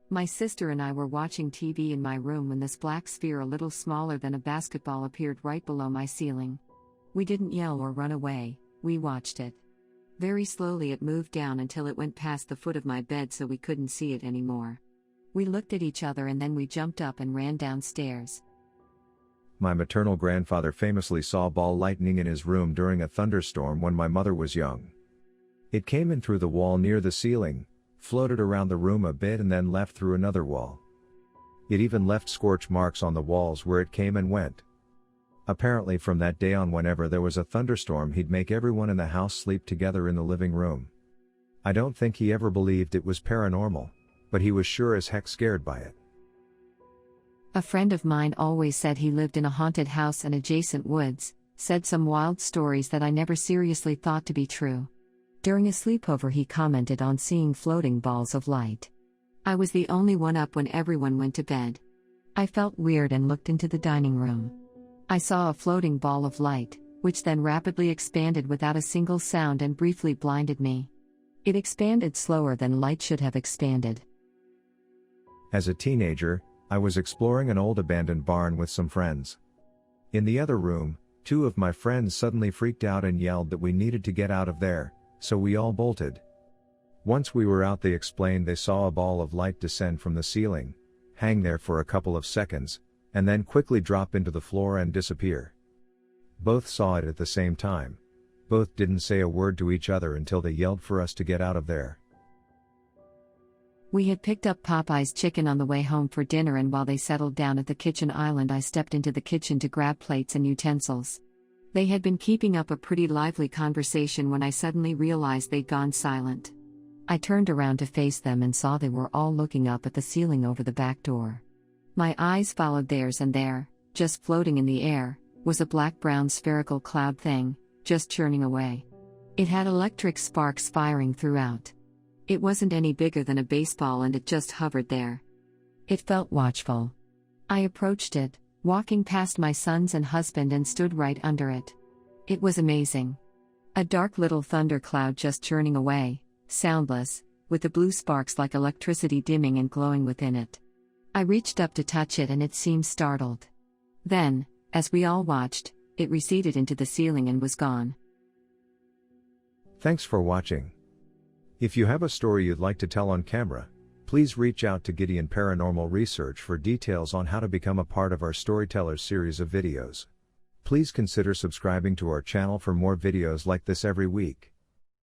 My sister and I were watching TV in my room when this black sphere a little smaller than a basketball appeared right below my ceiling. We didn't yell or run away, we watched it. Very slowly it moved down until it went past the foot of my bed so we couldn't see it anymore. We looked at each other and then we jumped up and ran downstairs. My maternal grandfather famously saw ball lightning in his room during a thunderstorm when my mother was young. It came in through the wall near the ceiling, floated around the room a bit and then left through another wall. It even left scorch marks on the walls where it came and went. Apparently from that day on, whenever there was a thunderstorm, he'd make everyone in the house sleep together in the living room. I don't think he ever believed it was paranormal, but he was sure as heck scared by it. A friend of mine always said he lived in a haunted house and adjacent woods, said some wild stories that I never seriously thought to be true. During a sleepover he commented on seeing floating balls of light. I was the only one up when everyone went to bed. I felt weird and looked into the dining room. I saw a floating ball of light, which then rapidly expanded without a single sound and briefly blinded me. It expanded slower than light should have expanded. As a teenager, I was exploring an old abandoned barn with some friends. In the other room, two of my friends suddenly freaked out and yelled that we needed to get out of there, so we all bolted. Once we were out, they explained they saw a ball of light descend from the ceiling, hang there for a couple of seconds, and then quickly drop into the floor and disappear. Both saw it at the same time. Both didn't say a word to each other until they yelled for us to get out of there. We had picked up Popeye's chicken on the way home for dinner, and while they settled down at the kitchen island, I stepped into the kitchen to grab plates and utensils. They had been keeping up a pretty lively conversation when I suddenly realized they'd gone silent. I turned around to face them and saw they were all looking up at the ceiling over the back door. My eyes followed theirs, and there, just floating in the air, was a black-brown spherical cloud thing, just churning away. It had electric sparks firing throughout. It wasn't any bigger than a baseball and it just hovered there. It felt watchful. I approached it, walking past my sons and husband, and stood right under it. It was amazing. A dark little thunder cloud just churning away, soundless, with the blue sparks like electricity dimming and glowing within it. I reached up to touch it and it seemed startled. Then, as we all watched, it receded into the ceiling and was gone. Thanks for watching. If you have a story you'd like to tell on camera, please reach out to Gideon Paranormal Research for details on how to become a part of our Storytellers series of videos. Please consider subscribing to our channel for more videos like this every week.